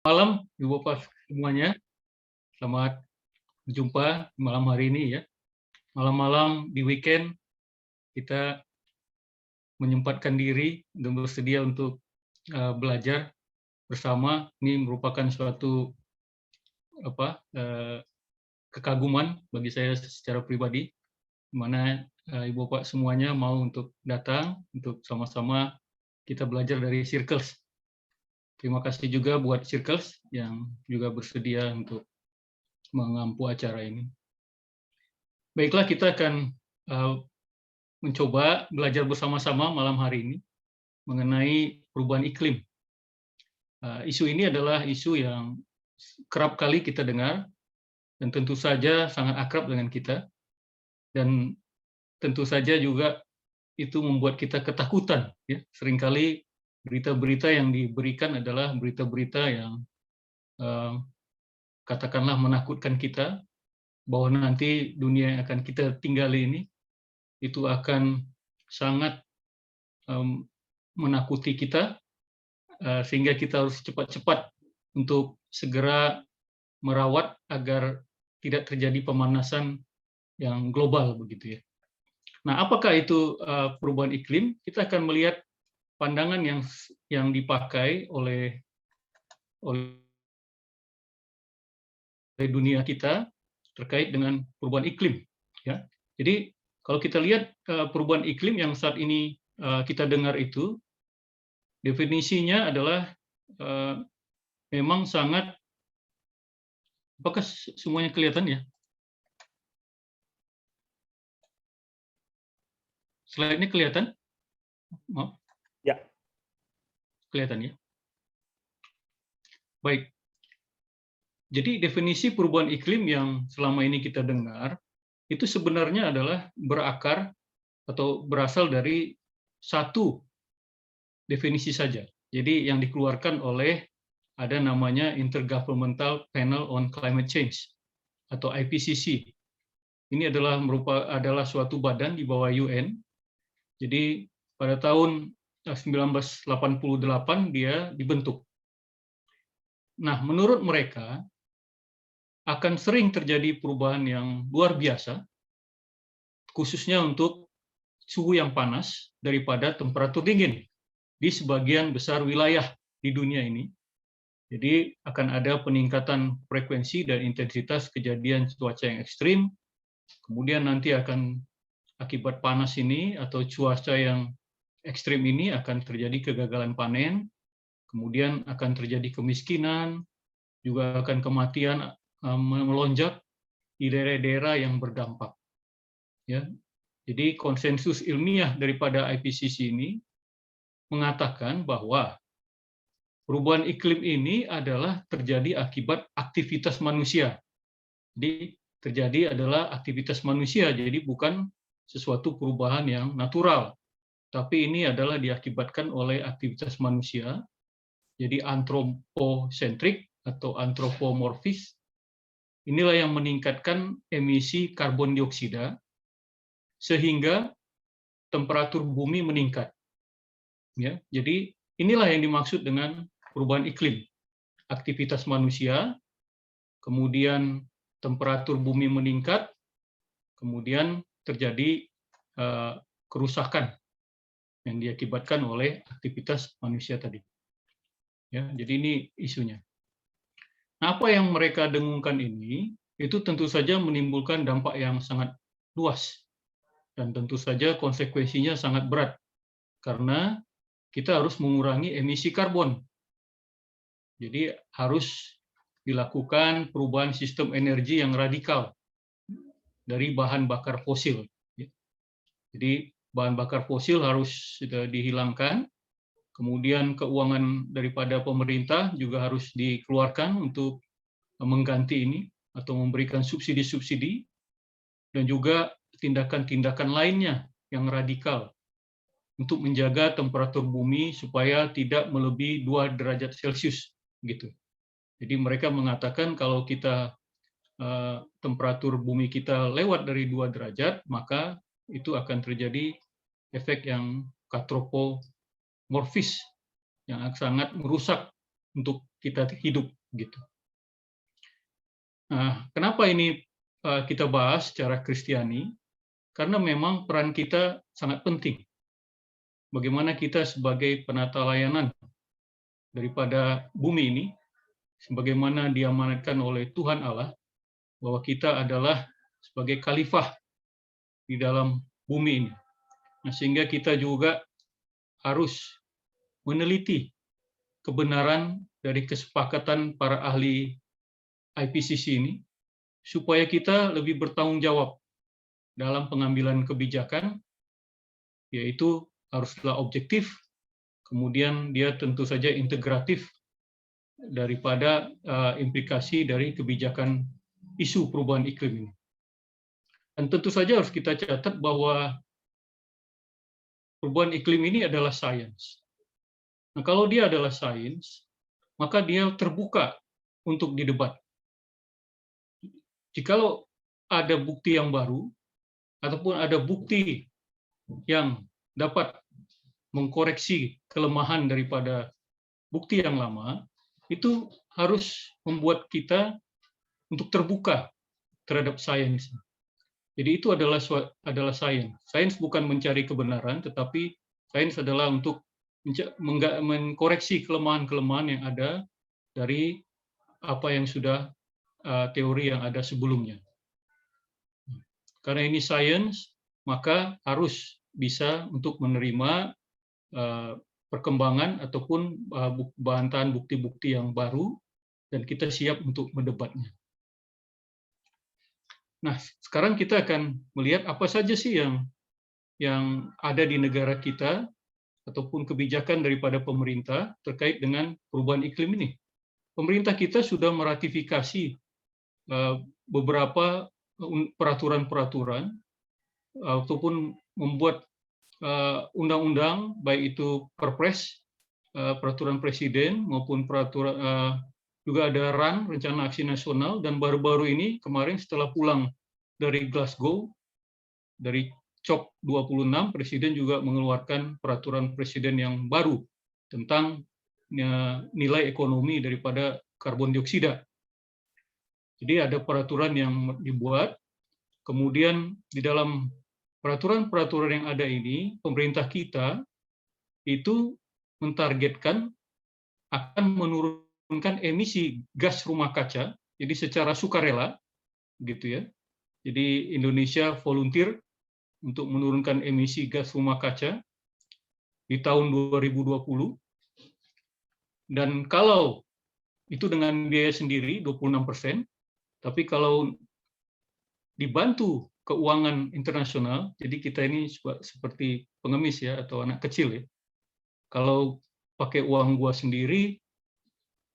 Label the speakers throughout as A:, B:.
A: Malam, Ibu Bapak semuanya. Selamat berjumpa malam hari ini ya. Malam-malam di weekend kita menyempatkan diri dan bersedia untuk belajar bersama. Ini merupakan suatu kekaguman bagi saya secara pribadi, di mana Ibu Bapak semuanya mau untuk datang untuk sama-sama kita belajar dari Circles. Terima kasih juga buat Circles yang juga bersedia untuk mengampu acara ini. Baiklah, kita akan mencoba belajar bersama-sama malam hari ini mengenai perubahan iklim. Isu ini adalah isu yang kerap kali kita dengar dan tentu saja sangat akrab dengan kita, dan tentu saja juga itu membuat kita ketakutan. Ya. Seringkali berita-berita yang diberikan adalah berita-berita yang katakanlah menakutkan kita, bahwa nanti dunia yang akan kita tinggali ini itu akan sangat menakuti kita, sehingga kita harus cepat-cepat untuk segera merawat agar tidak terjadi pemanasan yang global begitu ya. Nah, apakah itu perubahan iklim? Kita akan melihat pandangan yang dipakai oleh dunia kita terkait dengan perubahan iklim ya. Jadi kalau kita lihat perubahan iklim yang saat ini kita dengar itu, definisinya adalah memang sangat, apakah semuanya kelihatan ya? Slide-nya kelihatan? Maaf.
B: Ya.
A: Kelihatan ya? Baik. Jadi definisi perubahan iklim yang selama ini kita dengar, itu sebenarnya adalah berakar atau berasal dari satu definisi saja. Jadi yang dikeluarkan oleh, ada namanya Intergovernmental Panel on Climate Change atau IPCC. Ini adalah suatu badan di bawah UN. Jadi pada tahun 1988 dia dibentuk. Nah, menurut mereka akan sering terjadi perubahan yang luar biasa, khususnya untuk suhu yang panas daripada temperatur dingin di sebagian besar wilayah di dunia ini. Jadi akan ada peningkatan frekuensi dan intensitas kejadian cuaca yang ekstrim. Kemudian nanti akan akibat panas ini atau cuaca yang ekstrim ini akan terjadi kegagalan panen, kemudian akan terjadi kemiskinan, juga akan kematian melonjak di daerah-daerah yang berdampak. Ya. Jadi konsensus ilmiah daripada IPCC ini mengatakan bahwa perubahan iklim ini adalah terjadi akibat aktivitas manusia. Jadi terjadi adalah aktivitas manusia, jadi bukan sesuatu perubahan yang natural, tapi ini adalah diakibatkan oleh aktivitas manusia. Jadi antroposentrik atau antropomorfis, inilah yang meningkatkan emisi karbon dioksida sehingga temperatur bumi meningkat. Ya, jadi inilah yang dimaksud dengan perubahan iklim. Aktivitas manusia, kemudian temperatur bumi meningkat, kemudian terjadi kerusakan yang diakibatkan oleh aktivitas manusia tadi. Ya, jadi ini isunya. Nah, apa yang mereka dengungkan ini, itu tentu saja menimbulkan dampak yang sangat luas. Dan tentu saja konsekuensinya sangat berat. Karena kita harus mengurangi emisi karbon. Jadi harus dilakukan perubahan sistem energi yang radikal dari bahan bakar fosil. Jadi bahan bakar fosil harus dihilangkan, kemudian keuangan daripada pemerintah juga harus dikeluarkan untuk mengganti ini atau memberikan subsidi-subsidi, dan juga tindakan-tindakan lainnya yang radikal untuk menjaga temperatur bumi supaya tidak melebihi 2 derajat Celcius gitu. Jadi mereka mengatakan kalau kita temperatur bumi kita lewat dari 2 derajat, maka itu akan terjadi efek yang katropomorfis yang sangat merusak untuk kita hidup gitu. Nah, kenapa ini kita bahas secara Kristiani? Karena memang peran kita sangat penting. Bagaimana kita sebagai penata layanan daripada bumi ini, sebagaimana diamanatkan oleh Tuhan Allah, bahwa kita adalah sebagai khalifah di dalam bumi ini. Nah, sehingga kita juga harus meneliti kebenaran dari kesepakatan para ahli IPCC ini, supaya kita lebih bertanggung jawab dalam pengambilan kebijakan, yaitu haruslah objektif, kemudian dia tentu saja integratif daripada implikasi dari kebijakan isu perubahan iklim ini. Dan tentu saja harus kita catat bahwa perubahan iklim ini adalah sains. Nah, kalau dia adalah sains, maka dia terbuka untuk didebat. Jikalau ada bukti yang baru, ataupun ada bukti yang dapat mengkoreksi kelemahan daripada bukti yang lama, itu harus membuat kita untuk terbuka terhadap sains. Jadi itu adalah sains. Sains bukan mencari kebenaran, tetapi sains adalah untuk mengkoreksi kelemahan-kelemahan yang ada dari apa yang sudah teori yang ada sebelumnya. Karena ini sains, maka harus bisa untuk menerima perkembangan ataupun bantahan bukti-bukti yang baru, dan kita siap untuk mendebatnya. Nah, sekarang kita akan melihat apa saja sih yang ada di negara kita ataupun kebijakan daripada pemerintah terkait dengan perubahan iklim ini. Pemerintah kita sudah meratifikasi beberapa peraturan-peraturan ataupun membuat undang-undang, baik itu Perpres, peraturan presiden maupun peraturan, juga ada RAN, Rencana Aksi Nasional, dan baru-baru ini kemarin setelah pulang dari Glasgow, dari COP26, Presiden juga mengeluarkan peraturan presiden yang baru tentang nilai ekonomi daripada karbon dioksida. Jadi ada peraturan yang dibuat, kemudian di dalam peraturan-peraturan yang ada ini, pemerintah kita itu mentargetkan akan menurunkan emisi gas rumah kaca, jadi secara sukarela, gitu ya. Jadi Indonesia volunteer untuk menurunkan emisi gas rumah kaca di tahun 2020. Dan kalau itu dengan biaya sendiri 26%, tapi kalau dibantu keuangan internasional, jadi kita ini seperti pengemis ya, atau anak kecil ya. Kalau pakai uang gua sendiri,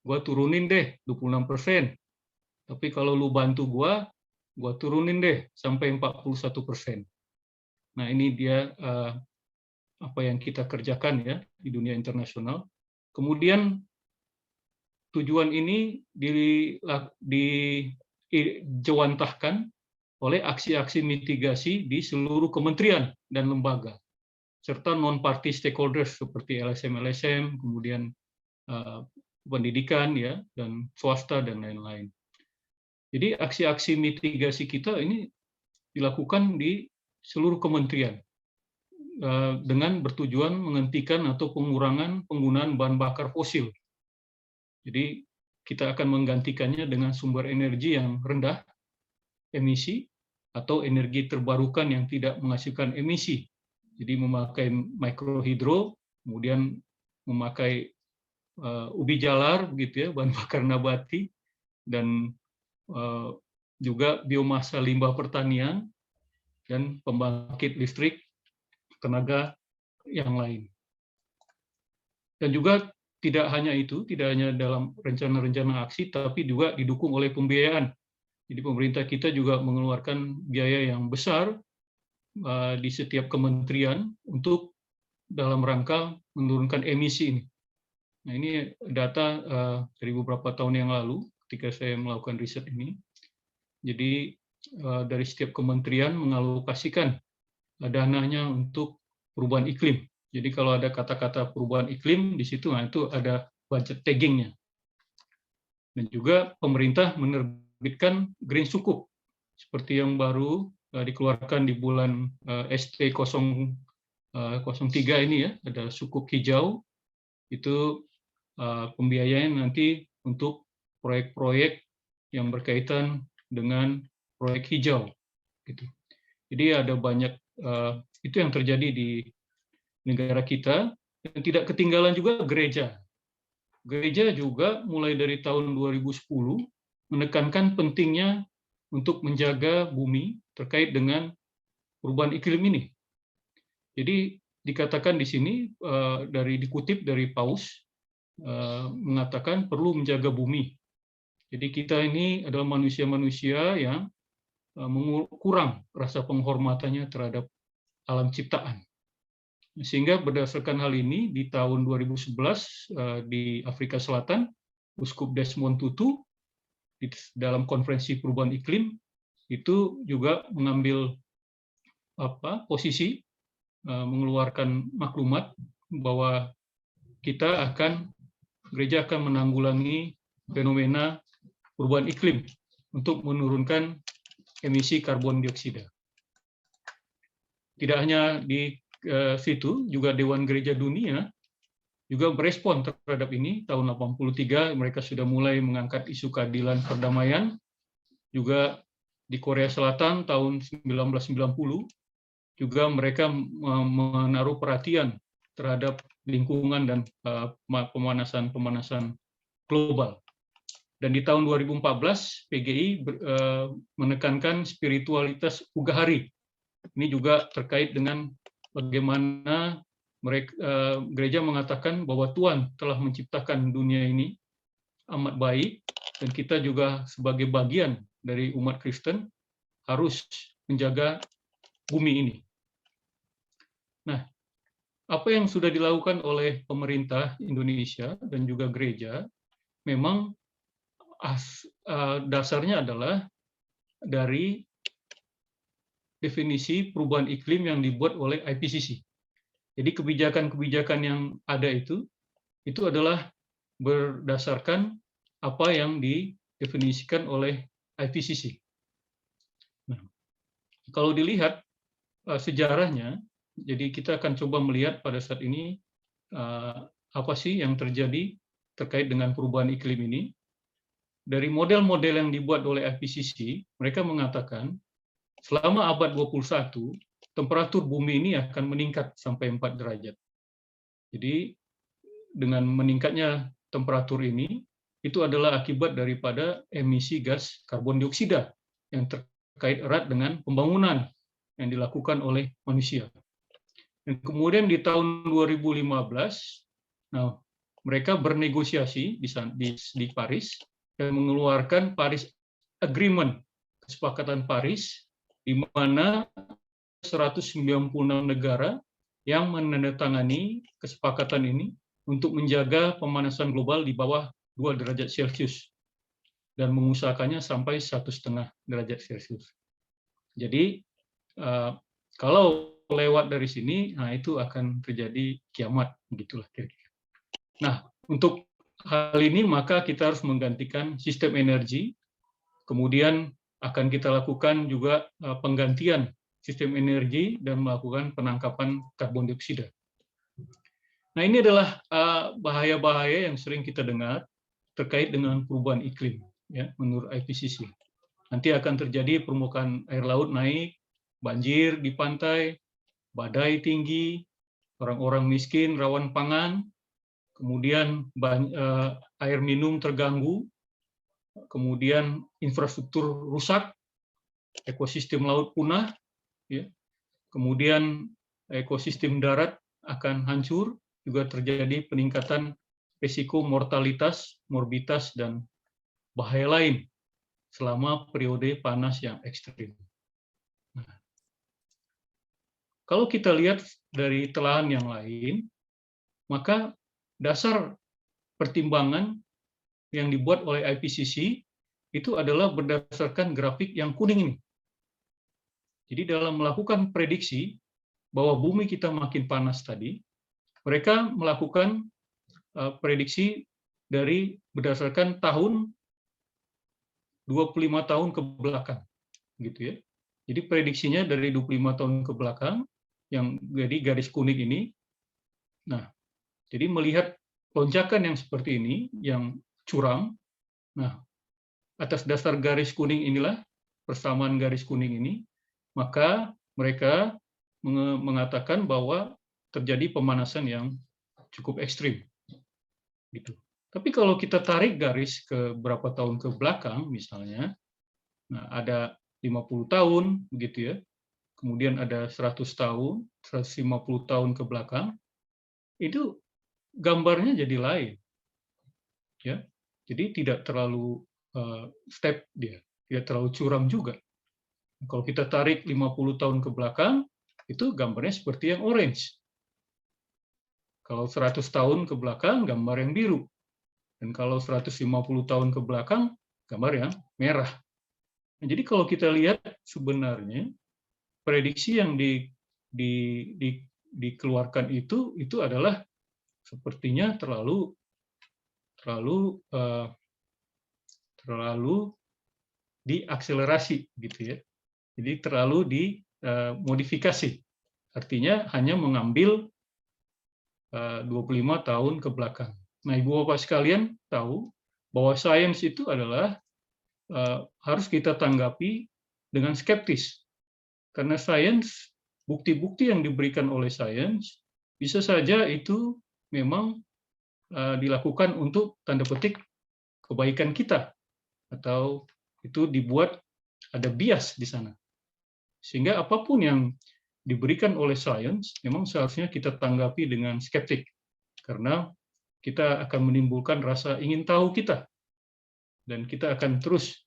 A: gua turunin deh 26%. Tapi kalau lu bantu gua turunin deh sampai 41%. Nah, ini dia apa yang kita kerjakan ya di dunia internasional. Kemudian tujuan ini dijewantahkan oleh aksi-aksi mitigasi di seluruh kementerian dan lembaga, serta non-party stakeholders seperti LSM-LSM, kemudian pendidikan ya, dan swasta dan lain-lain. Jadi aksi-aksi mitigasi kita ini dilakukan di seluruh kementerian dengan bertujuan menghentikan atau pengurangan penggunaan bahan bakar fosil. Jadi kita akan menggantikannya dengan sumber energi yang rendah emisi atau energi terbarukan yang tidak menghasilkan emisi. Jadi memakai mikrohidro, kemudian memakai ubi jalar, begitu ya, bahan bakar nabati, dan juga biomasa limbah pertanian dan pembangkit listrik tenaga yang lain. Dan juga tidak hanya itu, tidak hanya dalam rencana-rencana aksi, tapi juga didukung oleh pembiayaan. Jadi pemerintah kita juga mengeluarkan biaya yang besar di setiap kementerian untuk dalam rangka menurunkan emisi ini. Nah, ini data dari beberapa tahun yang lalu ketika saya melakukan riset ini. Jadi dari setiap kementerian mengalokasikan dananya untuk perubahan iklim. Jadi kalau ada kata-kata perubahan iklim di situ, nah itu ada budget tagging-nya. Dan juga pemerintah menerbitkan Green Sukuk, seperti yang baru dikeluarkan di bulan ST03 ini ya, ada sukuk hijau, itu pembiayaan nanti untuk proyek-proyek yang berkaitan dengan proyek hijau. Gitu. Jadi ada banyak, itu yang terjadi di negara kita, dan tidak ketinggalan juga gereja. Gereja juga mulai dari tahun 2010 menekankan pentingnya untuk menjaga bumi terkait dengan perubahan iklim ini. Jadi dikatakan di sini dikutip dari Paus mengatakan perlu menjaga bumi. Jadi kita ini adalah manusia-manusia yang kurang rasa penghormatannya terhadap alam ciptaan. Sehingga berdasarkan hal ini di tahun 2011 di Afrika Selatan, Uskup Desmond Tutu dalam konferensi perubahan iklim itu juga mengambil posisi mengeluarkan maklumat bahwa gereja akan menanggulangi fenomena perubahan iklim untuk menurunkan emisi karbon dioksida. Tidak hanya di situ, juga Dewan Gereja Dunia juga merespon terhadap ini. Tahun 83 mereka sudah mulai mengangkat isu keadilan perdamaian. Juga di Korea Selatan tahun 1990 juga mereka menaruh perhatian terhadap lingkungan dan pemanasan global. Dan di tahun 2014 PGI menekankan spiritualitas Ugahari. Ini juga terkait dengan bagaimana gereja mengatakan bahwa Tuhan telah menciptakan dunia ini amat baik, dan kita juga sebagai bagian dari umat Kristen harus menjaga bumi ini. Nah, apa yang sudah dilakukan oleh pemerintah Indonesia dan juga gereja, memang dasarnya adalah dari definisi perubahan iklim yang dibuat oleh IPCC. Jadi kebijakan-kebijakan yang ada itu adalah berdasarkan apa yang didefinisikan oleh IPCC. Nah, kalau dilihat sejarahnya, jadi kita akan coba melihat pada saat ini apa sih yang terjadi terkait dengan perubahan iklim ini. Dari model-model yang dibuat oleh IPCC, mereka mengatakan selama abad 21, temperatur bumi ini akan meningkat sampai 4 derajat. Jadi dengan meningkatnya temperatur ini, itu adalah akibat daripada emisi gas karbon dioksida yang terkait erat dengan pembangunan yang dilakukan oleh manusia. Dan kemudian di tahun 2015, nah, mereka bernegosiasi di Paris dan mengeluarkan Paris Agreement, kesepakatan Paris, di mana 196 negara yang menandatangani kesepakatan ini untuk menjaga pemanasan global di bawah 2 derajat Celcius dan mengusahakannya sampai 1,5 derajat Celcius. Jadi kalau lewat dari sini, nah itu akan terjadi kiamat, begitulah kira-kira. Nah, untuk hal ini maka kita harus menggantikan sistem energi, kemudian akan kita lakukan juga penggantian sistem energi dan melakukan penangkapan karbon dioksida. Nah, ini adalah bahaya-bahaya yang sering kita dengar terkait dengan perubahan iklim, ya, menurut IPCC. Nanti akan terjadi permukaan air laut naik, banjir di pantai, badai tinggi, orang-orang miskin rawan pangan, kemudian air minum terganggu, kemudian infrastruktur rusak, ekosistem laut punah, ya. Kemudian ekosistem darat akan hancur, juga terjadi peningkatan risiko mortalitas, morbiditas, dan bahaya lain selama periode panas yang ekstrim. Nah, kalau kita lihat dari telahan yang lain, maka dasar pertimbangan yang dibuat oleh IPCC itu adalah berdasarkan grafik yang kuning ini. Jadi dalam melakukan prediksi bahwa bumi kita makin panas tadi, mereka melakukan prediksi berdasarkan tahun 25 tahun ke belakang, gitu ya. Jadi prediksinya dari 25 tahun ke belakang, yang jadi garis kuning ini. Nah, jadi melihat lonjakan yang seperti ini, yang curam. Nah, atas dasar garis kuning inilah, persamaan garis kuning ini, maka mereka mengatakan bahwa terjadi pemanasan yang cukup ekstrim. Gitu. Tapi kalau kita tarik garis ke berapa tahun ke belakang, misalnya, nah ada 50 tahun, begitu ya, kemudian ada 100 tahun, 150 tahun ke belakang, itu gambarnya jadi lain. Ya. Jadi tidak terlalu step dia, tidak terlalu curam juga. Kalau kita tarik 50 tahun ke belakang, itu gambarnya seperti yang orange. Kalau 100 tahun ke belakang, gambar yang biru. Dan kalau 150 tahun ke belakang, gambar yang merah. Nah, jadi kalau kita lihat sebenarnya prediksi yang dikeluarkan itu adalah sepertinya terlalu diakselerasi, gitu ya. Jadi terlalu dimodifikasi. Artinya hanya mengambil 25 tahun ke belakang. Nah, Ibu Bapak sekalian tahu bahwa sains itu adalah harus kita tanggapi dengan skeptis. Karena sains, bukti-bukti yang diberikan oleh sains, bisa saja itu memang dilakukan untuk tanda petik kebaikan kita, atau itu dibuat ada bias di sana. Sehingga apapun yang diberikan oleh sains, memang seharusnya kita tanggapi dengan skeptik. Karena kita akan menimbulkan rasa ingin tahu kita. Dan kita akan terus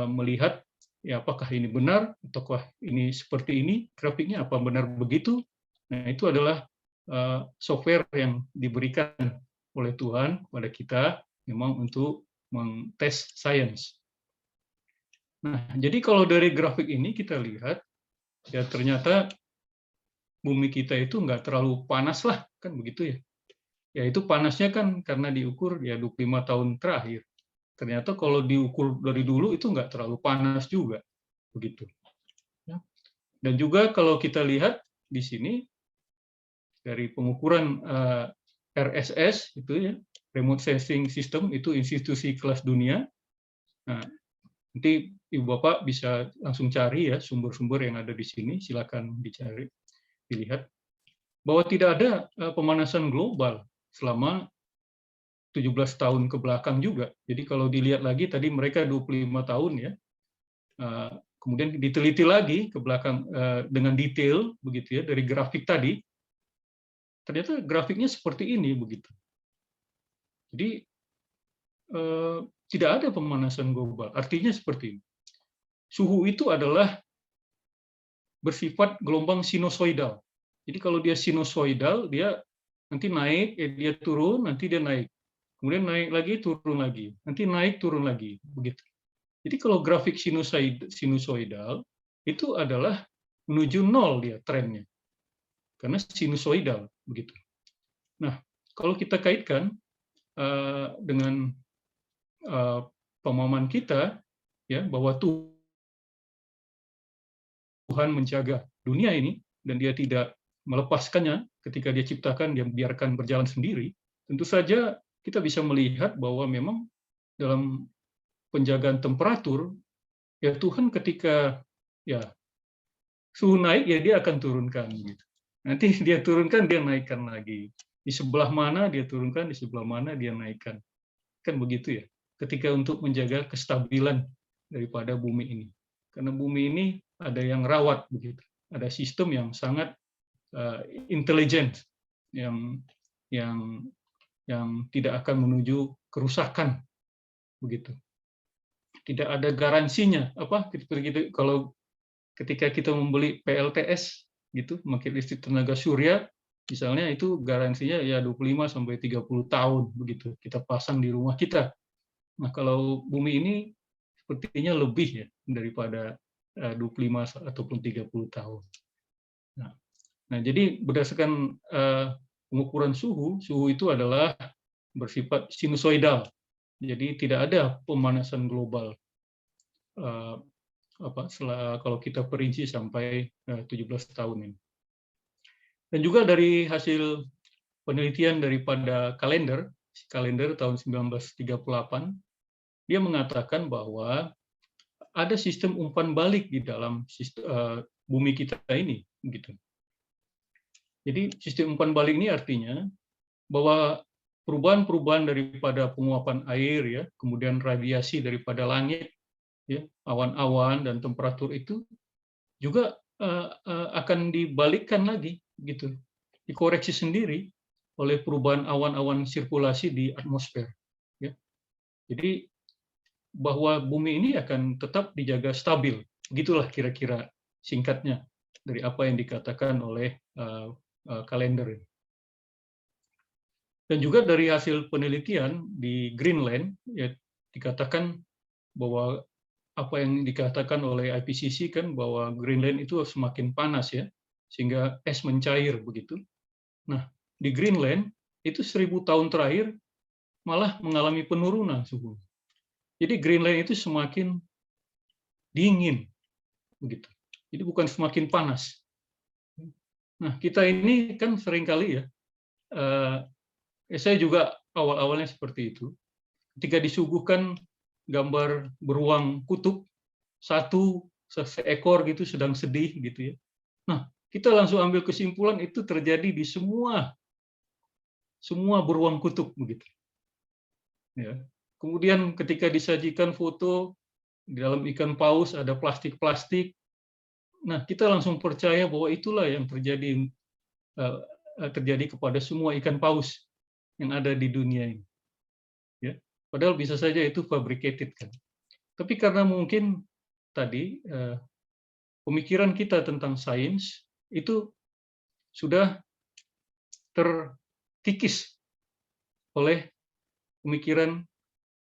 A: melihat, ya apakah ini benar, ataukah ini seperti ini, grafiknya apa benar begitu. Nah, itu adalah software yang diberikan oleh Tuhan kepada kita memang untuk mengtes sains. Nah, jadi kalau dari grafik ini kita lihat, ya ternyata bumi kita itu nggak terlalu panas lah, kan begitu ya. Ya itu panasnya kan karena diukur ya 25 tahun terakhir. Ternyata kalau diukur dari dulu itu nggak terlalu panas juga, begitu. Ya. Dan juga kalau kita lihat di sini dari pengukuran RSS itu ya, Remote Sensing System, itu institusi kelas dunia. Nah, nanti Ibu Bapak bisa langsung cari ya sumber-sumber yang ada di sini, silakan dicari, dilihat bahwa tidak ada pemanasan global selama 17 tahun ke belakang juga. Jadi kalau dilihat lagi tadi mereka 25 tahun ya. Kemudian diteliti lagi ke belakang dengan detail begitu ya dari grafik tadi. Ternyata grafiknya seperti ini begitu. Jadi tidak ada pemanasan global. Artinya seperti ini. Suhu itu adalah bersifat gelombang sinusoidal. Jadi kalau dia sinusoidal, dia nanti naik, dia turun, nanti dia naik. Kemudian naik lagi, turun lagi. Nanti naik, turun lagi. Begitu. Jadi kalau grafik sinusoidal, itu adalah menuju nol dia trennya. Karena sinusoidal. Begitu. Nah, kalau kita kaitkan dengan pemahaman kita, ya bahwa Tuhan menjaga dunia ini, dan dia tidak melepaskannya ketika dia ciptakan, dia biarkan berjalan sendiri, tentu saja kita bisa melihat bahwa memang dalam penjagaan temperatur, ya Tuhan ketika ya suhu naik, ya dia akan turunkan. Gitu. Nanti dia turunkan, dia naikkan lagi. Di sebelah mana dia turunkan, di sebelah mana dia naikkan. Kan begitu ya. Ketika untuk menjaga kestabilan daripada bumi ini. Karena bumi ini ada yang rawat begitu. Ada sistem yang sangat intelijen, yang tidak akan menuju kerusakan begitu. Tidak ada garansinya apa kalau ketika kita membeli PLTS gitu, pembangkit listrik tenaga surya misalnya, itu garansinya ya 25 sampai 30 tahun begitu kita pasang di rumah kita. Nah, kalau bumi ini sepertinya lebih ya daripada 25 ataupun 30 tahun. Nah, jadi berdasarkan pengukuran suhu itu adalah bersifat sinusoidal. Jadi tidak ada pemanasan global. kalau kita perinci sampai 17 tahun ini. Dan juga dari hasil penelitian daripada kalender tahun 1938, dia mengatakan bahwa ada sistem umpan balik di dalam bumi kita ini, gitu. Jadi sistem umpan balik ini artinya bahwa perubahan-perubahan daripada penguapan air, ya, kemudian radiasi daripada langit, ya, awan-awan dan temperatur itu juga akan dibalikkan lagi, gitu, dikoreksi sendiri oleh perubahan awan-awan sirkulasi di atmosfer. Ya. Jadi bahwa bumi ini akan tetap dijaga stabil, gitulah kira-kira singkatnya dari apa yang dikatakan oleh kalender. Dan juga dari hasil penelitian di Greenland, ya, dikatakan bahwa apa yang dikatakan oleh IPCC kan bahwa Greenland itu semakin panas, ya, sehingga es mencair begitu. Nah, di Greenland itu 1000 tahun terakhir malah mengalami penurunan suhu. Jadi Greenland itu semakin dingin, begitu. Jadi bukan semakin panas. Nah, kita ini kan seringkali, ya, saya juga awal-awalnya seperti itu. Ketika disuguhkan gambar beruang kutub, seekor gitu sedang sedih, gitu ya. Nah, kita langsung ambil kesimpulan itu terjadi di semua beruang kutub, begitu. Ya. Kemudian ketika disajikan foto di dalam ikan paus ada plastik-plastik, nah kita langsung percaya bahwa itulah yang terjadi kepada semua ikan paus yang ada di dunia ini. Ya. Padahal bisa saja itu fabricated, kan. Tapi karena mungkin tadi pemikiran kita tentang sains itu sudah terkikis oleh pemikiran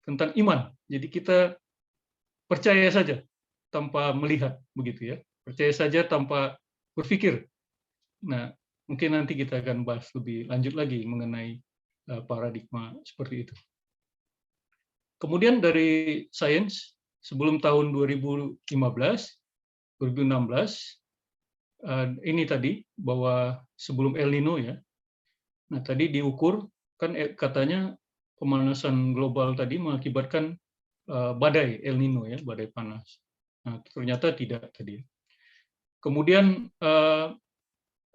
A: tentang iman. Jadi kita percaya saja tanpa melihat, begitu ya. Percaya saja tanpa berpikir. Nah, mungkin nanti kita akan bahas lebih lanjut lagi mengenai paradigma seperti itu. Kemudian dari sains, sebelum tahun 2015, 2016, ini tadi bahwa sebelum El Nino, ya. Nah, tadi diukur kan katanya pemanasan global tadi mengakibatkan badai El Nino, ya, badai panas. Nah, ternyata tidak tadi. Kemudian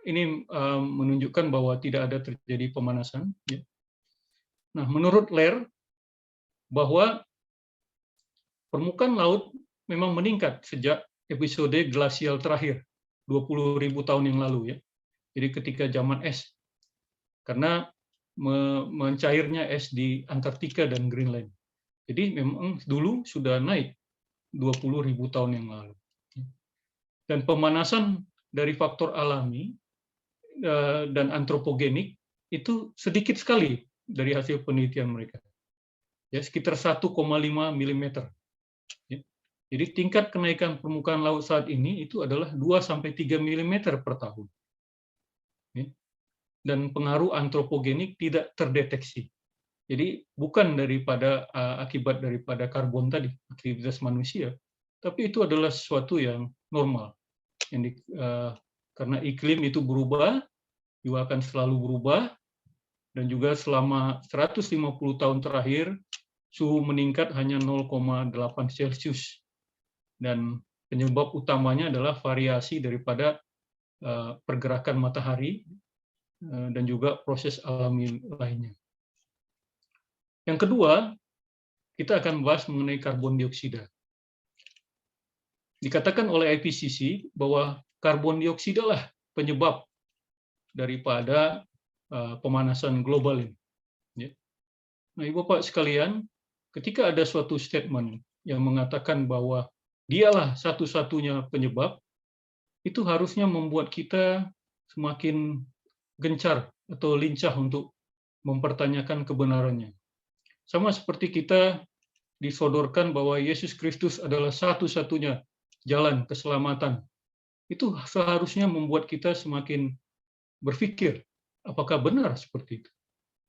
A: ini menunjukkan bahwa tidak ada terjadi pemanasan. Ya. Nah, menurut Lair bahwa permukaan laut memang meningkat sejak episode glasial terakhir 20.000 tahun yang lalu, ya. Jadi ketika zaman es, karena mencairnya es di Antartika dan Greenland. Jadi memang dulu sudah naik 20.000 tahun yang lalu. Dan pemanasan dari faktor alami dan antropogenik itu sedikit sekali dari hasil penelitian mereka. Ya, sekitar 1,5 mm. Ya. Jadi tingkat kenaikan permukaan laut saat ini itu adalah 2-3 mm per tahun. Ya. Dan pengaruh antropogenik tidak terdeteksi. Jadi bukan akibat daripada karbon tadi, aktivitas manusia, tapi itu adalah sesuatu yang normal. Karena iklim itu berubah, juga akan selalu berubah, dan juga selama 150 tahun terakhir, suhu meningkat hanya 0,8 Celcius. Dan penyebab utamanya adalah variasi daripada pergerakan matahari dan juga proses alami lainnya. Yang kedua, kita akan bahas mengenai karbon dioksida. Dikatakan oleh IPCC bahwa karbon dioksida lah penyebab daripada pemanasan global ini. Nah, Ibu Bapak sekalian, ketika ada suatu statement yang mengatakan bahwa dialah satu-satunya penyebab, itu harusnya membuat kita semakin gencar atau lincah untuk mempertanyakan kebenarannya. Sama seperti kita disodorkan bahwa Yesus Kristus adalah satu-satunya jalan keselamatan. Itu seharusnya membuat kita semakin berpikir, apakah benar seperti itu?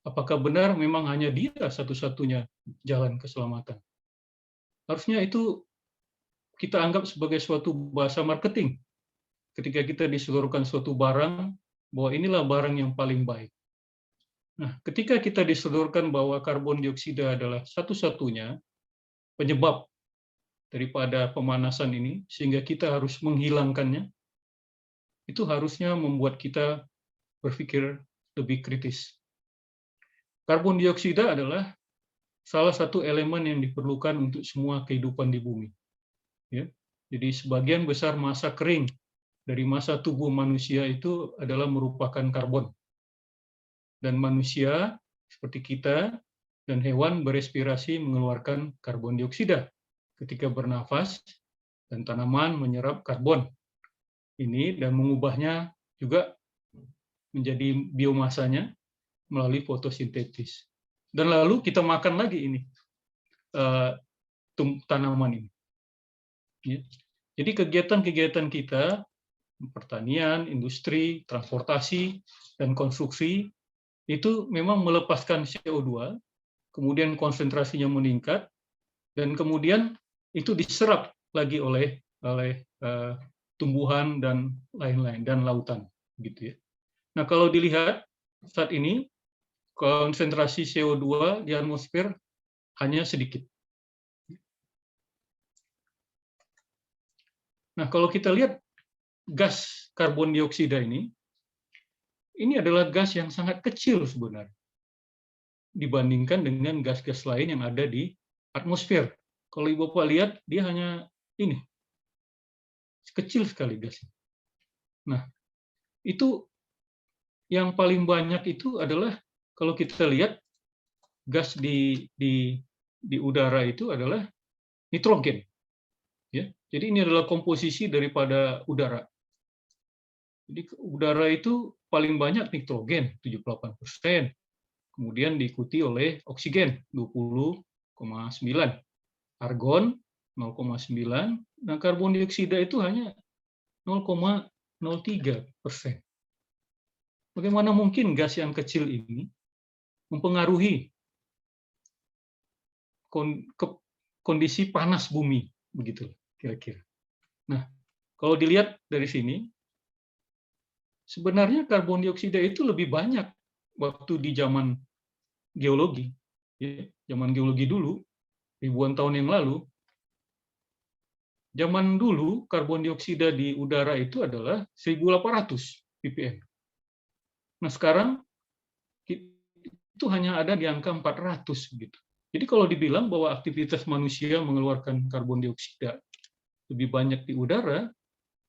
A: Apakah benar memang hanya Dia satu-satunya jalan keselamatan? Harusnya itu kita anggap sebagai suatu bahasa marketing ketika kita disodorkan suatu barang bahwa inilah barang yang paling baik. Nah, ketika kita disodorkan bahwa karbon dioksida adalah satu-satunya penyebab daripada pemanasan ini, sehingga kita harus menghilangkannya, itu harusnya membuat kita berpikir lebih kritis. Karbon dioksida adalah salah satu elemen yang diperlukan untuk semua kehidupan di bumi. Ya. Jadi sebagian besar massa kering dari massa tubuh manusia itu adalah merupakan karbon. Dan manusia, seperti kita, dan hewan berespirasi mengeluarkan karbon dioksida ketika bernafas, dan tanaman menyerap karbon ini dan mengubahnya juga menjadi biomasanya melalui fotosintesis. Dan lalu kita makan lagi ini tanaman ini. Ya. Jadi kegiatan-kegiatan kita, pertanian, industri, transportasi, dan konstruksi, itu memang melepaskan CO2, kemudian konsentrasinya meningkat, dan kemudian itu diserap lagi oleh tumbuhan dan lain-lain, dan lautan. Gitu ya. Nah, kalau dilihat saat ini, konsentrasi CO2 di atmosfer hanya sedikit. Nah, kalau kita lihat gas karbon dioksida ini adalah gas yang sangat kecil sebenarnya dibandingkan dengan gas-gas lain yang ada di atmosfer. Kalau Ibu Bapak lihat, dia hanya ini, kecil sekali gasnya. Nah, itu yang paling banyak itu adalah kalau kita lihat gas di udara itu adalah nitrogen. Ya, jadi ini adalah komposisi daripada udara. Jadi udara itu paling banyak nitrogen 78%, kemudian diikuti oleh oksigen 20,9, argon 0,9, dan karbon dioksida itu hanya 0,03%. Bagaimana mungkin gas yang kecil ini mempengaruhi kondisi panas bumi, begitu kira-kira. Nah, kalau dilihat dari sini, sebenarnya karbon dioksida itu lebih banyak waktu di zaman geologi. Ya, zaman geologi dulu, ribuan tahun yang lalu, zaman dulu karbon dioksida di udara itu adalah 1.800 ppm. Nah, sekarang itu hanya ada di angka 400 gitu. Jadi kalau dibilang bahwa aktivitas manusia mengeluarkan karbon dioksida lebih banyak di udara,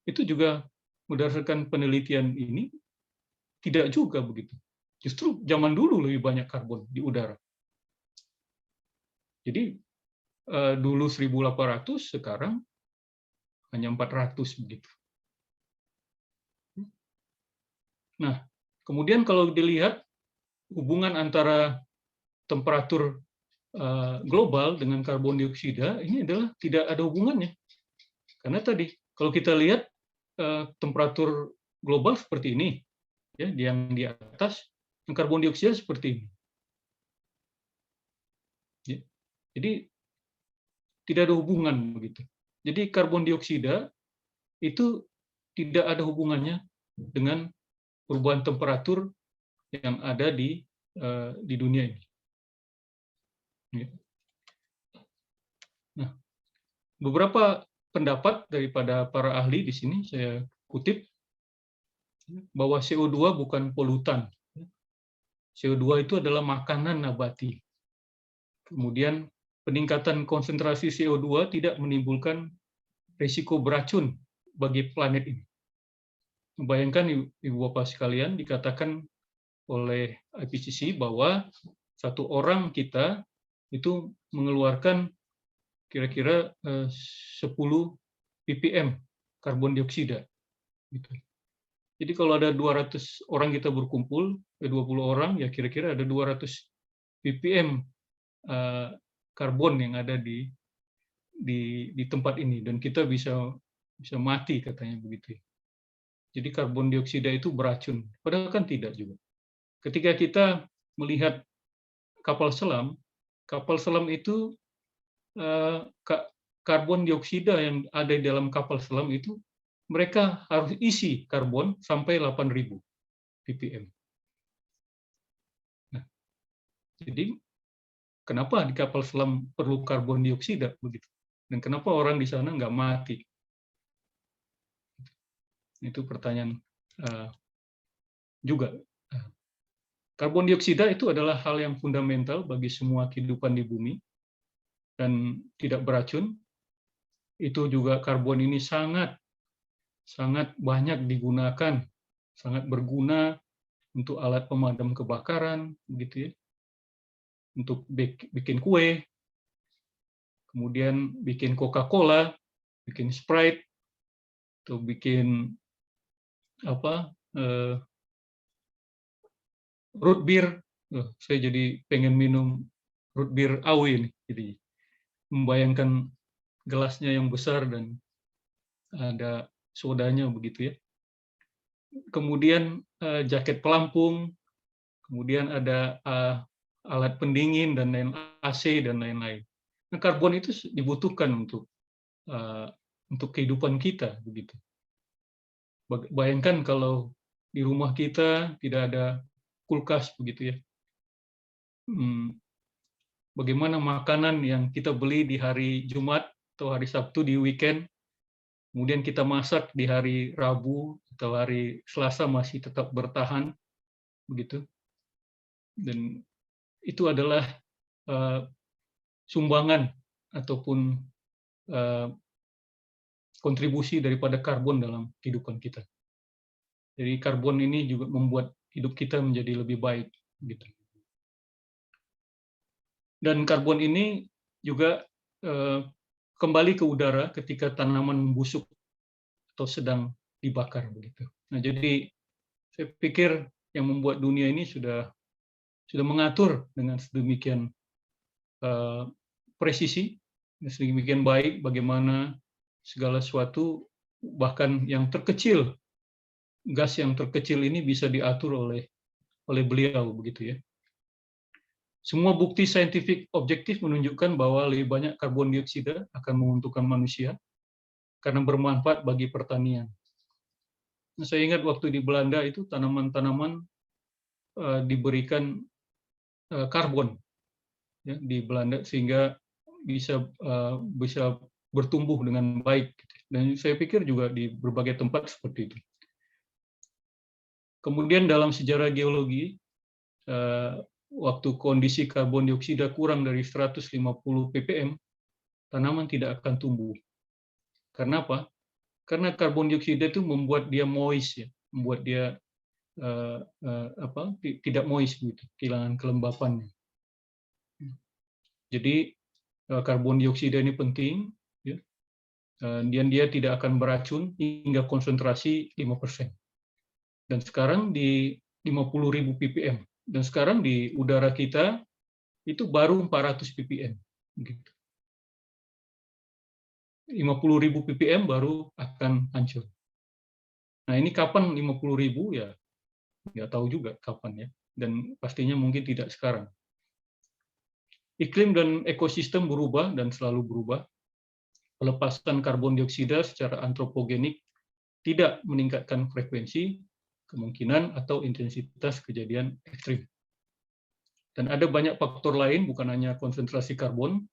A: itu juga berdasarkan penelitian ini tidak juga begitu. Justru zaman dulu lebih banyak karbon di udara. Jadi dulu 1.800, sekarang hanya 400 begitu. Nah, kemudian kalau dilihat hubungan antara temperatur global dengan karbon dioksida, ini adalah tidak ada hubungannya. Karena tadi, kalau kita lihat temperatur global seperti ini, ya, yang di atas, dan karbon dioksida seperti ini. Ya. Jadi tidak ada hubungan begitu. Jadi karbon dioksida itu tidak ada hubungannya dengan perubahan temperatur yang ada di dunia ini. Ya. Nah, beberapa pendapat daripada para ahli di sini saya kutip bahwa CO2 bukan polutan. CO2 itu adalah makanan nabati. Kemudian peningkatan konsentrasi CO2 tidak menimbulkan risiko beracun bagi planet ini. Bayangkan Ibu Bapak sekalian, dikatakan oleh IPCC bahwa satu orang kita itu mengeluarkan kira-kira 10 ppm karbon dioksida. Gitu. Jadi kalau ada 200 orang kita berkumpul, 20 orang, ya kira-kira ada 200 ppm karbon yang ada di tempat ini, dan kita bisa mati katanya begitu. Jadi karbon dioksida itu beracun, padahal kan tidak juga. Ketika kita melihat kapal selam itu karbon dioksida yang ada di dalam kapal selam itu mereka harus isi karbon sampai 8.000 ppm. Nah, jadi kenapa di kapal selam perlu karbon dioksida begitu? Dan kenapa orang di sana nggak mati? Itu pertanyaan juga. Karbon dioksida itu adalah hal yang fundamental bagi semua kehidupan di bumi dan tidak beracun. Itu juga karbon ini sangat banyak digunakan, sangat berguna untuk alat pemadam kebakaran, begitu ya, untuk bikin kue, kemudian bikin Coca-Cola, bikin Sprite, atau bikin apa root beer. Saya jadi pengen minum root beer AW nih, jadi membayangkan gelasnya yang besar dan ada sodanya begitu ya. Kemudian jaket pelampung, kemudian ada alat pendingin dan lain AC dan lain-lain. Nah, karbon itu dibutuhkan untuk kehidupan kita begitu. Bayangkan kalau di rumah kita tidak ada kulkas begitu ya. Bagaimana makanan yang kita beli di hari Jumat atau hari Sabtu di weekend, kemudian kita masak di hari Rabu atau hari Selasa masih tetap bertahan begitu. Dan itu adalah sumbangan ataupun kontribusi daripada karbon dalam kehidupan kita. Jadi karbon ini juga membuat hidup kita menjadi lebih baik gitu. Dan karbon ini juga kembali ke udara ketika tanaman membusuk atau sedang dibakar begitu. Nah, jadi saya pikir yang membuat dunia ini sudah mengatur dengan sedemikian presisi, sedemikian baik bagaimana segala sesuatu, bahkan yang terkecil, gas yang terkecil ini bisa diatur oleh beliau begitu ya. Semua bukti saintifik objektif menunjukkan bahwa lebih banyak karbon dioksida akan menguntungkan manusia karena bermanfaat bagi pertanian. Nah, saya ingat waktu di Belanda itu tanaman-tanaman diberikan karbon ya, di Belanda sehingga bisa bertumbuh dengan baik. Dan saya pikir juga di berbagai tempat seperti itu. Kemudian dalam sejarah geologi, waktu kondisi karbon dioksida kurang dari 150 ppm, tanaman tidak akan tumbuh. Karena apa? Karena karbon dioksida itu membuat dia moist, ya, membuat dia tidak moist, gitu, kehilangan kelembapannya. Jadi karbon dioksida ini penting, ya, dan dia tidak akan beracun hingga konsentrasi 5%. Dan sekarang di 50.000 ppm. Dan sekarang di udara kita itu baru 400 ppm. Gitu. 50.000 ppm baru akan hancur. Nah, ini kapan 50.000 ya? Nggak tahu juga kapan ya. Dan pastinya mungkin tidak sekarang. Iklim dan ekosistem berubah dan selalu berubah. Pelepasan karbon dioksida secara antropogenik tidak meningkatkan frekuensi, kemungkinan, atau intensitas kejadian ekstrim. Dan ada banyak faktor lain, bukan hanya konsentrasi karbon,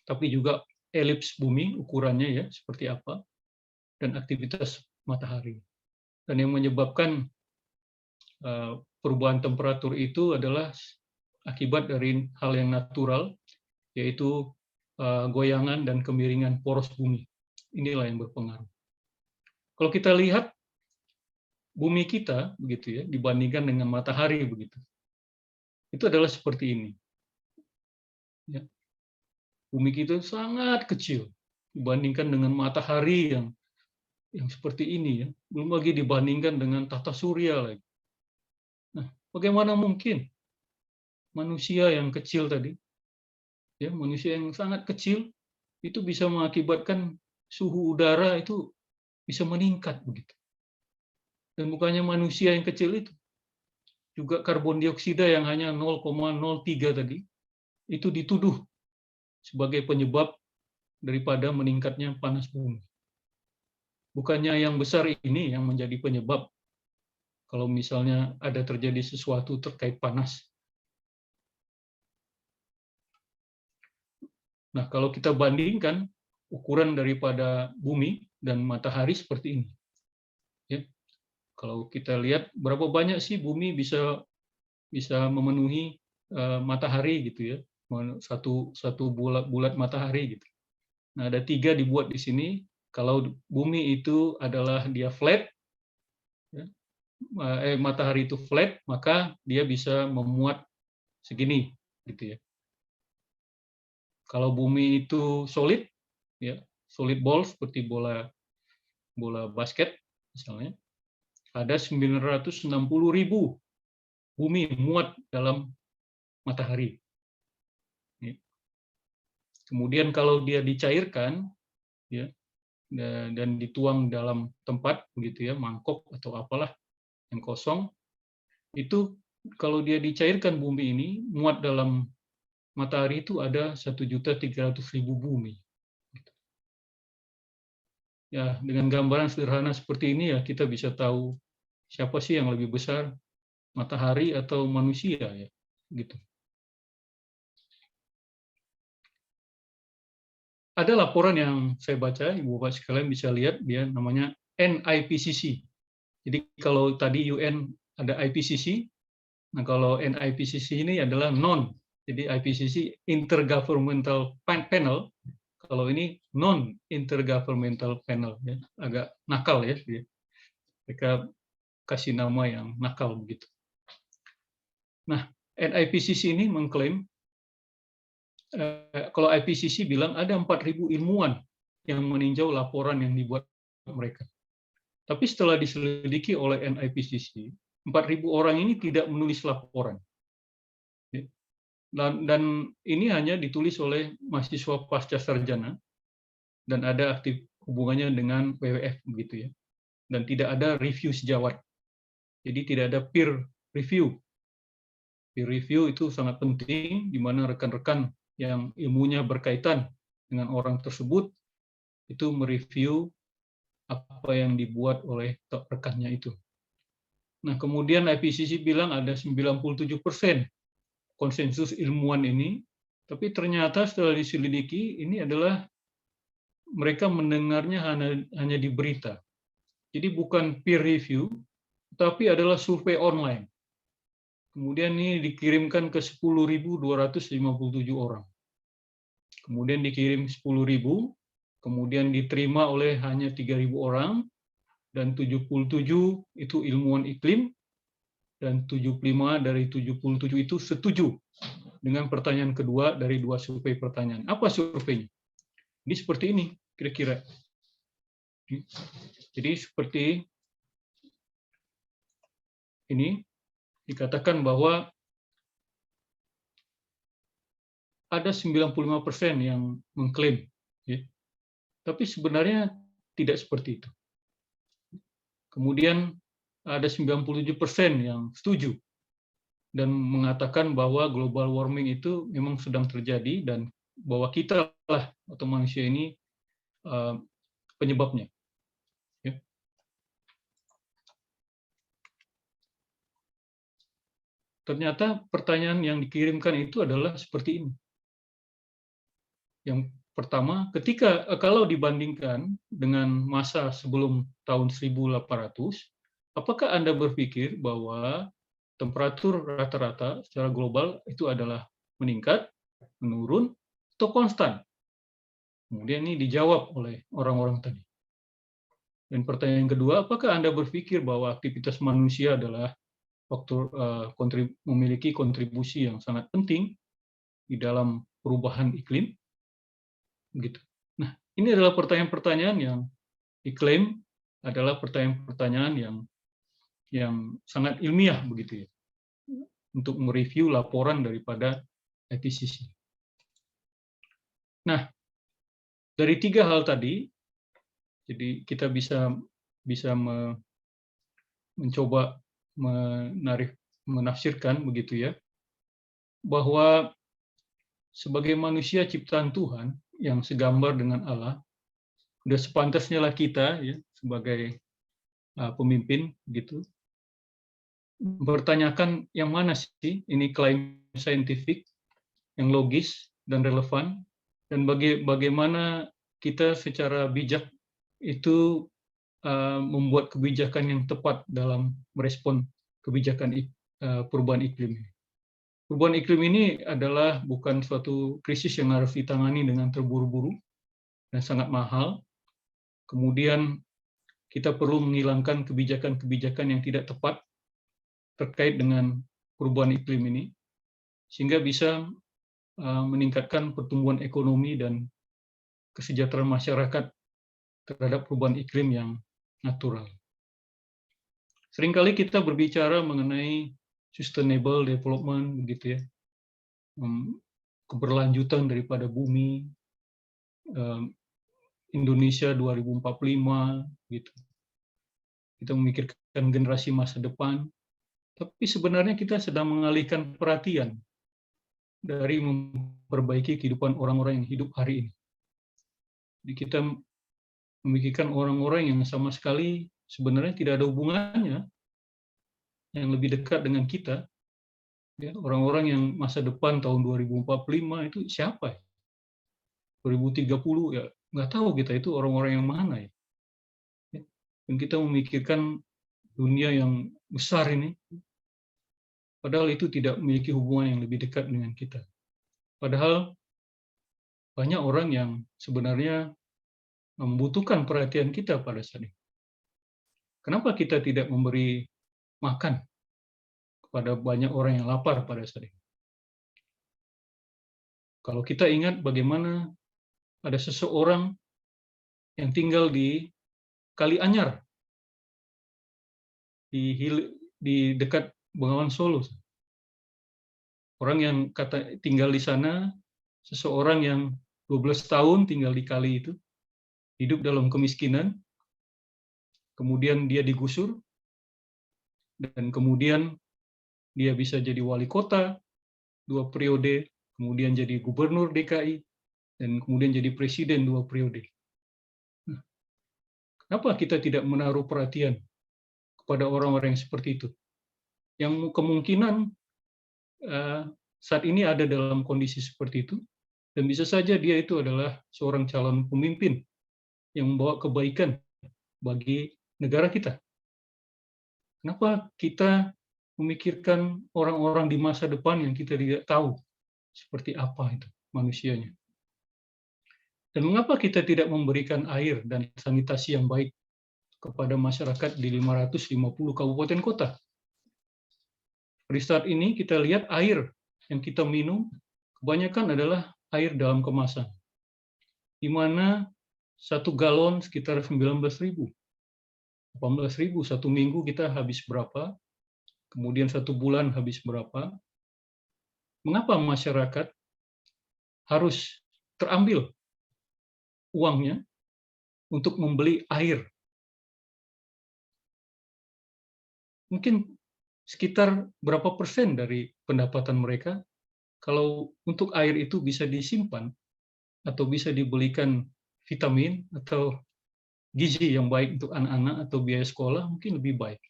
A: tapi juga elips bumi, ukurannya ya, seperti apa, dan aktivitas matahari. Dan yang menyebabkan perubahan temperatur itu adalah akibat dari hal yang natural, yaitu goyangan dan kemiringan poros bumi. Inilah yang berpengaruh. Kalau kita lihat bumi kita begitu ya, dibandingkan dengan matahari begitu, itu adalah seperti ini. Ya. Bumi kita sangat kecil dibandingkan dengan matahari yang seperti ini ya. Belum lagi dibandingkan dengan tata surya lagi. Nah, bagaimana mungkin manusia yang kecil tadi, ya, manusia yang sangat kecil itu bisa mengakibatkan suhu udara itu bisa meningkat begitu. Dan bukannya manusia yang kecil itu, juga karbon dioksida yang hanya 0,03 tadi itu dituduh sebagai penyebab daripada meningkatnya panas bumi. Bukannya yang besar ini yang menjadi penyebab kalau misalnya ada terjadi sesuatu terkait panas. Nah, kalau kita bandingkan ukuran daripada bumi dan matahari seperti ini. Ya. Kalau kita lihat berapa banyak sih bumi bisa memenuhi matahari gitu ya, satu bulat matahari gitu. Nah, ada 3 dibuat di sini. Kalau bumi itu adalah dia flat, ya, matahari itu flat, maka dia bisa memuat segini gitu ya. Kalau bumi itu solid, ya, solid ball seperti bola basket misalnya, ada 960.000 bumi muat dalam matahari. Kemudian kalau dia dicairkan, ya, dan dituang dalam tempat begitu ya, mangkok atau apalah yang kosong, itu kalau dia dicairkan bumi ini muat dalam matahari itu ada 1.300.000 bumi. Ya, dengan gambaran sederhana seperti ini ya kita bisa tahu siapa sih yang lebih besar, matahari atau manusia ya, gitu. Ada laporan yang saya baca, Ibu Bapak sekalian bisa lihat, dia namanya NIPCC. Jadi kalau tadi UN ada IPCC, nah kalau NIPCC ini adalah non. Jadi IPCC Intergovernmental Panel, kalau ini non Intergovernmental Panel, ya. Agak nakal ya, mereka kasih nama yang nakal begitu. Nah, NIPCC ini mengklaim kalau IPCC bilang ada 4.000 ilmuwan yang meninjau laporan yang dibuat mereka. Tapi setelah diselidiki oleh NIPCC, 4.000 orang ini tidak menulis laporan. Dan ini hanya ditulis oleh mahasiswa pasca sarjana dan ada aktif hubungannya dengan WWF begitu ya. Dan tidak ada review sejawat. Jadi tidak ada peer review. Peer review itu sangat penting di mana rekan-rekan yang ilmunya berkaitan dengan orang tersebut itu mereview apa yang dibuat oleh rekannya itu. Nah, kemudian IPCC bilang ada 97% konsensus ilmuwan ini, tapi ternyata setelah diselidiki ini adalah mereka mendengarnya hanya di berita. Jadi bukan peer review, tapi adalah survei online. Kemudian ini dikirimkan ke 10.257 orang. Kemudian dikirim 10.000, kemudian diterima oleh hanya 3.000 orang, dan 77 itu ilmuwan iklim, dan 75 dari 77 itu setuju dengan pertanyaan kedua dari 2 survei pertanyaan. Apa surveinya? Ini seperti ini, kira-kira. Jadi seperti ini, dikatakan bahwa ada 95% yang mengklaim, ya. Tapi sebenarnya tidak seperti itu. Kemudian ada 97% yang setuju dan mengatakan bahwa global warming itu memang sedang terjadi dan bahwa kita lah atau manusia ini penyebabnya. Ya. Ternyata pertanyaan yang dikirimkan itu adalah seperti ini. Yang pertama, kalau dibandingkan dengan masa sebelum tahun 1800, apakah Anda berpikir bahwa temperatur rata-rata secara global itu adalah meningkat, menurun, atau konstan? Kemudian ini dijawab oleh orang-orang tadi. Dan pertanyaan kedua, apakah Anda berpikir bahwa aktivitas manusia adalah faktor memiliki kontribusi yang sangat penting di dalam perubahan iklim? Begitu. Nah, ini adalah pertanyaan-pertanyaan yang diklaim adalah pertanyaan-pertanyaan yang sangat ilmiah begitu ya, untuk mereview laporan daripada IPCC. Nah, dari 3 hal tadi, jadi kita bisa mencoba menafsirkan begitu ya, bahwa sebagai manusia ciptaan Tuhan, yang segambar dengan Allah. Udah sepantasnya lah kita ya sebagai pemimpin gitu bertanyakan yang mana sih ini klaim saintifik yang logis dan relevan, dan bagaimana kita secara bijak itu membuat kebijakan yang tepat dalam merespon kebijakan perubahan iklim. Perubahan iklim ini adalah bukan suatu krisis yang harus ditangani dengan terburu-buru dan sangat mahal. Kemudian kita perlu menghilangkan kebijakan-kebijakan yang tidak tepat terkait dengan perubahan iklim ini, sehingga bisa meningkatkan pertumbuhan ekonomi dan kesejahteraan masyarakat terhadap perubahan iklim yang natural. Seringkali kita berbicara mengenai sustainable development, begitu ya, keberlanjutan daripada bumi, Indonesia 2045, gitu. Kita memikirkan generasi masa depan, tapi sebenarnya kita sedang mengalihkan perhatian dari memperbaiki kehidupan orang-orang yang hidup hari ini. Jadi kita memikirkan orang-orang yang sama sekali sebenarnya tidak ada hubungannya yang lebih dekat dengan kita. Ya, orang-orang yang masa depan tahun 2045 itu siapa ya? 2030 ya nggak tahu kita itu orang-orang yang mana ya. Dan kita memikirkan dunia yang besar ini, padahal itu tidak memiliki hubungan yang lebih dekat dengan kita. Padahal banyak orang yang sebenarnya membutuhkan perhatian kita pada saat ini. Kenapa kita tidak memberi makan kepada banyak orang yang lapar pada saat ini? Kalau kita ingat bagaimana ada seseorang yang tinggal di Kali Anyar, di dekat Bengawan Solo. Orang yang tinggal di sana, seseorang yang 12 tahun tinggal di kali itu, hidup dalam kemiskinan, kemudian dia digusur, dan kemudian dia bisa jadi wali kota 2 periode, kemudian jadi gubernur DKI, dan kemudian jadi presiden 2 periode. Nah, kenapa kita tidak menaruh perhatian kepada orang-orang yang seperti itu? Yang kemungkinan saat ini ada dalam kondisi seperti itu, dan bisa saja dia itu adalah seorang calon pemimpin yang membawa kebaikan bagi negara kita. Kenapa kita memikirkan orang-orang di masa depan yang kita tidak tahu seperti apa itu manusianya? Dan mengapa kita tidak memberikan air dan sanitasi yang baik kepada masyarakat di 550 kabupaten kota? Pada saat ini kita lihat air yang kita minum kebanyakan adalah air dalam kemasan, di mana 1 galon sekitar 19.000. 18.000 satu minggu kita habis berapa, kemudian 1 bulan habis berapa. Mengapa masyarakat harus terambil uangnya untuk membeli air? Mungkin sekitar berapa persen dari pendapatan mereka, kalau untuk air itu bisa disimpan atau bisa dibelikan vitamin atau gizi yang baik untuk anak-anak atau biaya sekolah, mungkin lebih baik.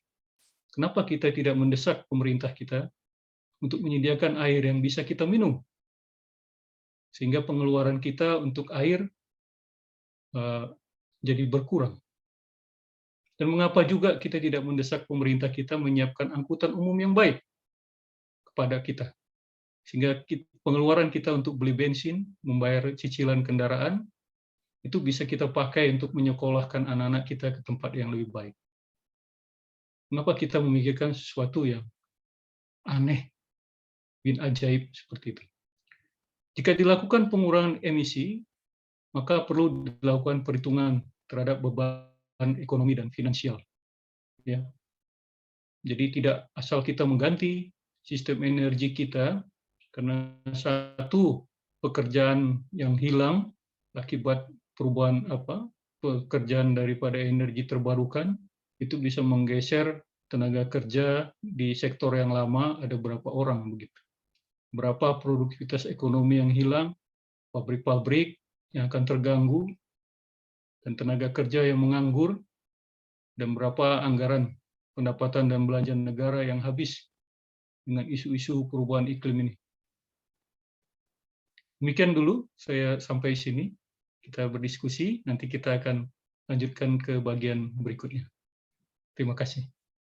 A: Kenapa kita tidak mendesak pemerintah kita untuk menyediakan air yang bisa kita minum? Sehingga pengeluaran kita untuk air jadi berkurang. Dan mengapa juga kita tidak mendesak pemerintah kita menyiapkan angkutan umum yang baik kepada kita? Sehingga pengeluaran kita untuk beli bensin, membayar cicilan kendaraan, itu bisa kita pakai untuk menyekolahkan anak-anak kita ke tempat yang lebih baik. Mengapa kita memikirkan sesuatu yang aneh, bin ajaib seperti itu? Jika dilakukan pengurangan emisi, maka perlu dilakukan perhitungan terhadap beban ekonomi dan finansial. Ya. Jadi tidak asal kita mengganti sistem energi kita, karena satu pekerjaan yang hilang akibat perubahan pekerjaan daripada energi terbarukan, itu bisa menggeser tenaga kerja di sektor yang lama ada berapa orang begitu. Berapa produktivitas ekonomi yang hilang, pabrik-pabrik yang akan terganggu, dan tenaga kerja yang menganggur, dan berapa anggaran pendapatan dan belanja negara yang habis dengan isu-isu perubahan iklim ini. Demikian dulu, saya sampai sini. Kita berdiskusi, nanti kita akan lanjutkan ke bagian berikutnya. Terima kasih.